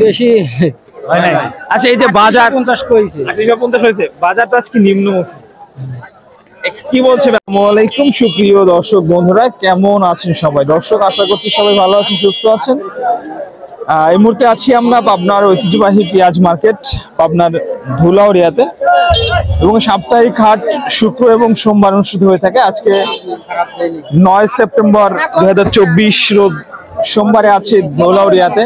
বেশি হয় নাই। আচ্ছা, এই যে বাজার 50 কইছে, 850 হয়েছে, বাজারটা আজকে নিম্নমুখী কি বলছে? আসসালামু আলাইকুম সুপ্রিয় দর্শক বন্ধুরা, কেমন আছেন সবাই? দর্শক, আশা করছি সবাই ভালো আছেন, সুস্থ আছেন। এই মুহূর্তে আছি আমরা পাবনার ঐতিহ্যবাহী পেঁয়াজ মার্কেট, পাবনার ধুলাউড়িয়াতে, এবং সাপ্তাহিক হাট শুক্র এবং সোমবার অনুষ্ঠিত হয়ে থাকে। আজকে 9 সেপ্টেম্বর 2024 রোজ সোমবারে আছে ধুলাউড়িয়াতে।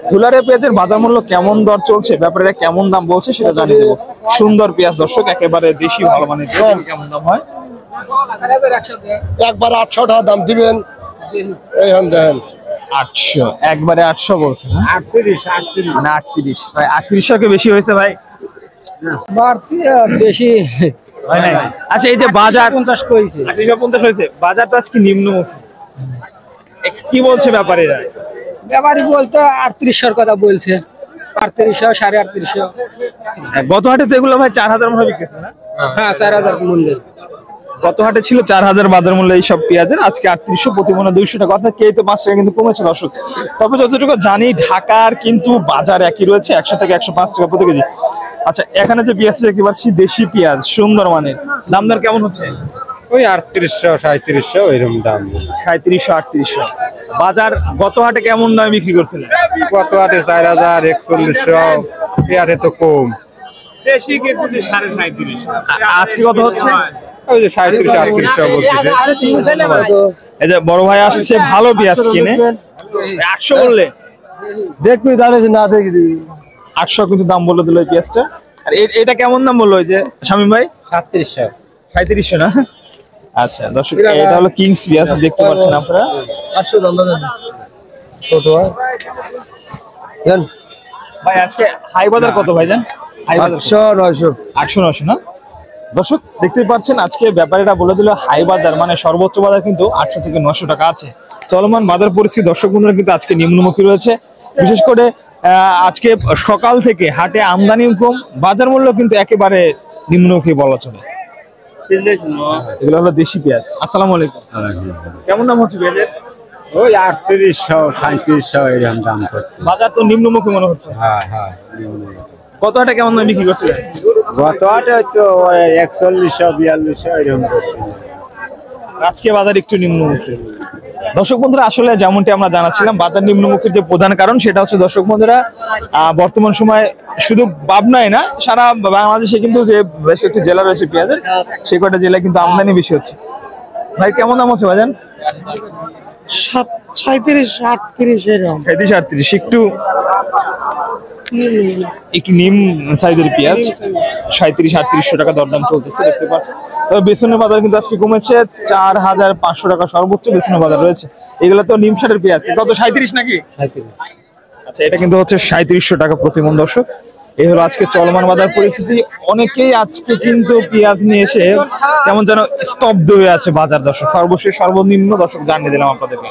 ধুলাউড়িয়া পেঁয়াজের বাজার মূল্য কেমন দর চলছে, ব্যাপারীরা কেমন দাম বলছে সেটা জানিয়ে দেবো। সুন্দর পেঁয়াজ দর্শক, একেবারে দেশি ভালো মানের, কেমন দাম হয়? একবার 800 টাকা দাম দিবেন। এইখান দেন 800, একবারে 800 বলছেন? 38 না 38 ভাই, 3800 কে বেশি হয়েছে ভাই, বাড়তি বেশি হয় নাই। আচ্ছা, এই যে বাজার 50 কইছে, 850 হয়েছে, বাজারটা আজকে নিম্নমুখী কি বলছে ব্যাপারীরা? ব্যাপারী বলতে 3800 কথা বলছে, 3800 3850। গত হাটে তো এগুলো ভাই 4000 মূল্য বিক্রি না? হ্যাঁ 4000 মূল্য। গত হাটে ছিল 4000 বাজার মূল্য এই সব পেঁয়াজের, আজকে 3800, প্রতি মনে 200 টাকা, অর্থাৎ কেজিতে 5 টাকা কিন্তু কমেছে দর্শক। তবে যতটুকু জানি ঢাকার কিন্তু বাজার একই রয়েছে, 100 থেকে 105 টাকা প্রতি কেজি। আচ্ছা, এখানে যে পেঁয়াজ দেখতে পাচ্ছি দেশি পেঁয়াজ সুন্দর মানের, দাম দর কেমন হচ্ছে? ওই 3800 3700 এরকম দাম। 3700 3800। বাজার গত হাটে কেমন দামে বিক্রি করছিলেন? কত আটে 4000 4100, পেয়ারে তো কম। দেশি কিন্তু 3750। আজকে কত হচ্ছে? ওই যে 3700 3800 বলতেছে। এই যে বড় ভাই আসছে ভালো পেঁয়াজ কিনে, 800 বললে দেখবি দাঁড়িয়ে না দেখবি 800 কিন্তু দাম বলে দিল এই পেঁয়াজটা। আর এটা কেমন দাম বললো ওই যে শামীম ভাই? 3700 3700 না? আচ্ছা দর্শক, এটা হলো কিংস পেঁয়াজ, দেখতে পাচ্ছেন আপনারা। 800 দাম দেন কত হয় দেন ভাই আজকে হাই বাজার কত ভাই জান? হাই বাজার 800 900 800 900 না? দর্শক দেখতেই পাচ্ছেন, আজকে ব্যাপারীরা বলে দিল হাই বাজার, মানে সর্বোচ্চ বাজার কিন্তু 800 থেকে 900 টাকা আছে। চলমান বাজার পরিস্থিতি দর্শক বন্ধুরা কিন্তু আজকে নিম্নমুখী রয়েছে। বিশেষ করে আজকে সকাল থেকে হাটে আমদানি কম, বাজার মূল্য কিন্তু একেবারে নিম্নমুখী বলা চলে। এগুলো হলো দেশি পেঁয়াজ। আসসালামু আলাইকুম, কেমন দাম হচ্ছে পেঁয়াজের? ওই 3800 3700 এরকম দাম করছে। বাজার তো নিম্নমুখী মনে হচ্ছে। হ্যাঁ হ্যাঁ, কত হাটে কেমন দাম বিক্রি করছিলেন? গত আটে তো 4100 4200 এরকম করছে। আজকে বাজার একটু নিম্নমুখী। দর্শক বন্ধুরা, আসলে যেমনটি আমরা জানাচ্ছিলাম, বাজার নিম্নমুখীর যে প্রধান কারণ সেটা হচ্ছে দর্শক বন্ধুরা, বর্তমান সময় শুধু পাবনায় না, সারা বাংলাদেশে কিন্তু যে বেশ কয়েকটি জেলা রয়েছে পেঁয়াজের, সেই কয়টা জেলায় কিন্তু আমদানি বেশি হচ্ছে। ভাই কেমন দাম হচ্ছে ভাইজান? 37 38 এরকম। 37 38, একটু নিম সাইজের পেঁয়াজ 37 3800 টাকা দরদাম চলতেছে, দেখতে পাচ্ছেন। তবে বেসনের বাজার কিন্তু আজকে কমেছে, 4500 টাকা সর্বোচ্চ বেসনের বাজার রয়েছে। এগুলো তো নিম সারের পেঁয়াজ, কত 37 নাকি? 37। আচ্ছা, এটা কিন্তু হচ্ছে 3700 টাকা প্রতি মণ দর্শক। এই হলো আজকে চলমান বাজার পরিস্থিতি। অনেকেই আজকে কিন্তু পেঁয়াজ নিয়ে এসে কেমন যেন স্তব্ধ হয়ে আছে বাজার দর্শক। সর্বশেষ সর্বনিম্ন দর্শক জানিয়ে দিলাম আপনাদেরকে।